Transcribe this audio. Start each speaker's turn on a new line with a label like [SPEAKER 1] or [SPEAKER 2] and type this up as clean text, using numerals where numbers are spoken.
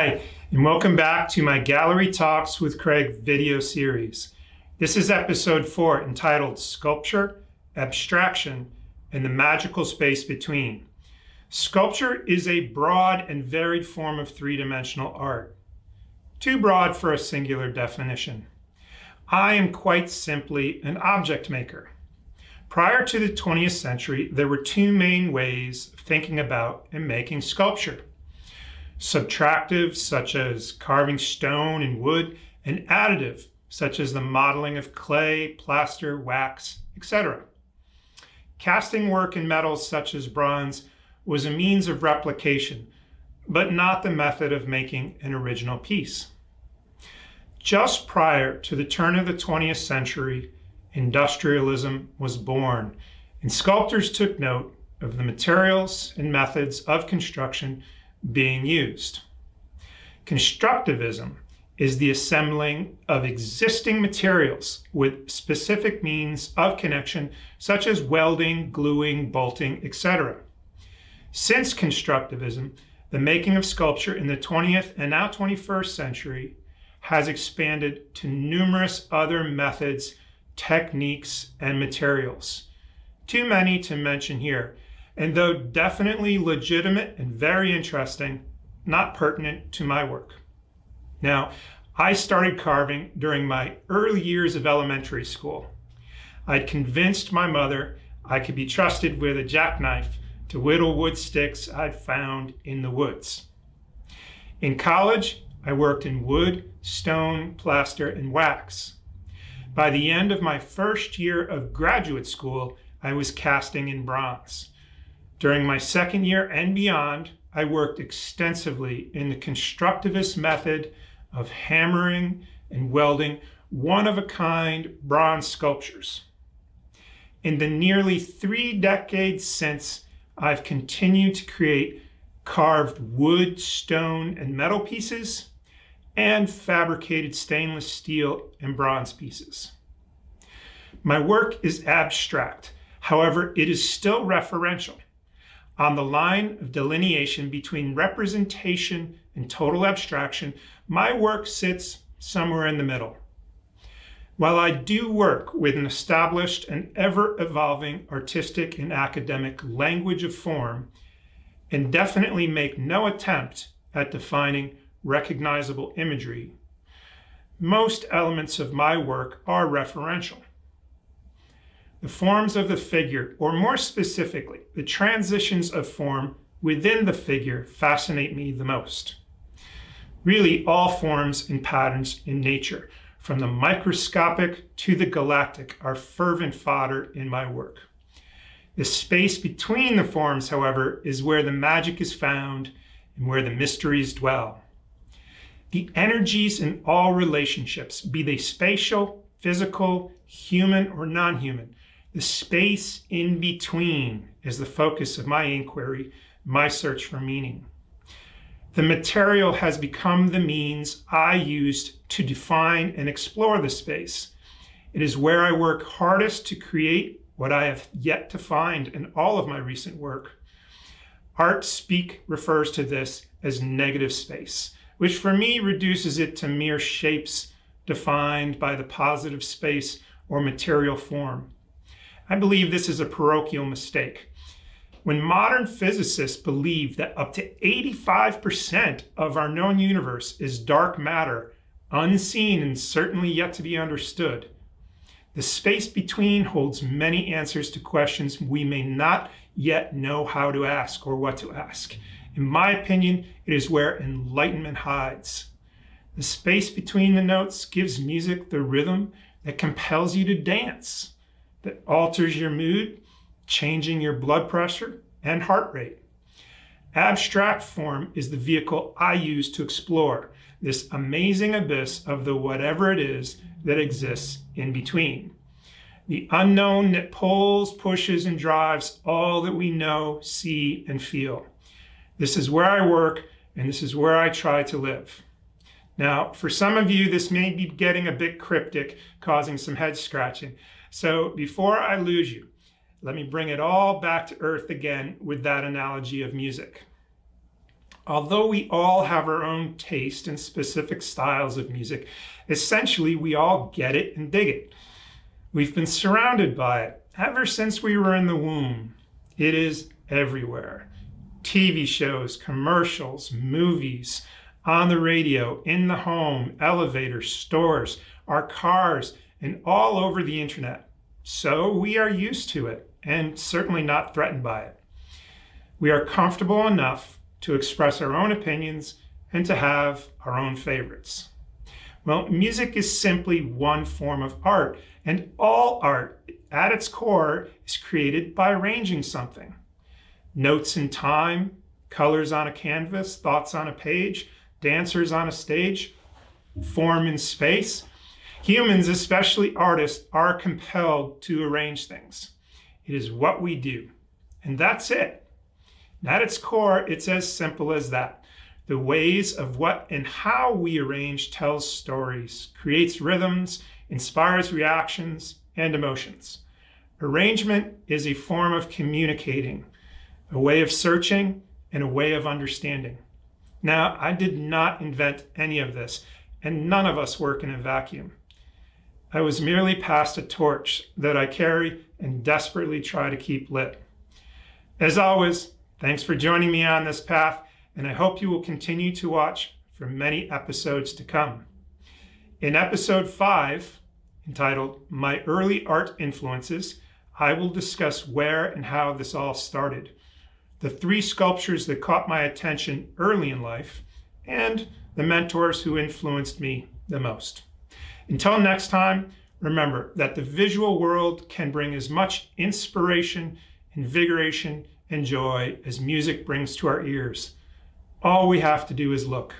[SPEAKER 1] Hi, and welcome back to my Gallery Talks with Craig video series. This is episode 4 entitled Sculpture, Abstraction, and the Magical Space Between. Sculpture is a broad and varied form of three-dimensional art. Too broad for a singular definition. I am quite simply an object maker. Prior to the 20th century, there were two main ways of thinking about and making sculpture. Subtractive, such as carving stone and wood, and additive, such as the modeling of clay, plaster, wax, etc. Casting work in metals such as bronze was a means of replication, but not the method of making an original piece. Just prior to the turn of the 20th century, industrialism was born, and sculptors took note of the materials and methods of construction being used. Constructivism is the assembling of existing materials with specific means of connection, such as welding, gluing, bolting, etc. Since constructivism, the making of sculpture in the 20th and now 21st century has expanded to numerous other methods, techniques, and materials. Too many to mention here, and though definitely legitimate and very interesting, not pertinent to my work. Now, I started carving during my early years of elementary school. I'd convinced my mother I could be trusted with a jackknife to whittle wood sticks I'd found in the woods. In college, I worked in wood, stone, plaster, and wax. By the end of my first year of graduate school, I was casting in bronze. During my second year and beyond, I worked extensively in the constructivist method of hammering and welding one-of-a-kind bronze sculptures. In the nearly 3 decades since, I've continued to create carved wood, stone, and metal pieces, and fabricated stainless steel and bronze pieces. My work is abstract, however, it is still referential. On the line of delineation between representation and total abstraction, my work sits somewhere in the middle. While I do work with an established and ever-evolving artistic and academic language of form, and definitely make no attempt at defining recognizable imagery, most elements of my work are referential. The forms of the figure, or more specifically, the transitions of form within the figure, fascinate me the most. Really, all forms and patterns in nature, from the microscopic to the galactic, are fervent fodder in my work. The space between the forms, however, is where the magic is found and where the mysteries dwell. The energies in all relationships, be they spatial, physical, human, or non-human, the space in between is the focus of my inquiry, my search for meaning. The material has become the means I used to define and explore the space. It is where I work hardest to create what I have yet to find in all of my recent work. Art speak refers to this as negative space, which for me reduces it to mere shapes defined by the positive space or material form. I believe this is a parochial mistake. When modern physicists believe that up to 85% of our known universe is dark matter, unseen and certainly yet to be understood, the space between holds many answers to questions we may not yet know how to ask or what to ask. In my opinion, it is where enlightenment hides. The space between the notes gives music the rhythm that compels you to dance, that alters your mood, changing your blood pressure and heart rate. Abstract form is the vehicle I use to explore this amazing abyss of the whatever it is that exists in between. The unknown that pulls, pushes, and drives all that we know, see, and feel. This is where I work, and this is where I try to live. Now, for some of you, this may be getting a bit cryptic, causing some head scratching. So before I lose you, let me bring it all back to earth again with that analogy of music. Although we all have our own taste and specific styles of music, essentially we all get it and dig it. We've been surrounded by it ever since we were in the womb. It is everywhere. TV shows, commercials, movies, on the radio, in the home, elevators, stores, our cars, and all over the internet. So we are used to it and certainly not threatened by it. We are comfortable enough to express our own opinions and to have our own favorites. Well, music is simply one form of art, and all art at its core is created by arranging something. Notes in time, colors on a canvas, thoughts on a page, dancers on a stage, form in space. Humans, especially artists, are compelled to arrange things. It is what we do, and that's it. At its core, it's as simple as that. The ways of what and how we arrange tells stories, creates rhythms, inspires reactions and emotions. Arrangement is a form of communicating, a way of searching, and a way of understanding. Now, I did not invent any of this, and none of us work in a vacuum. I was merely passed a torch that I carry and desperately try to keep lit. As always, thanks for joining me on this path, and I hope you will continue to watch for many episodes to come. In episode 5, entitled My Early Art Influences, I will discuss where and how this all started, the 3 sculptures that caught my attention early in life, and the mentors who influenced me the most. Until next time, remember that the visual world can bring as much inspiration, invigoration, and joy as music brings to our ears. All we have to do is look.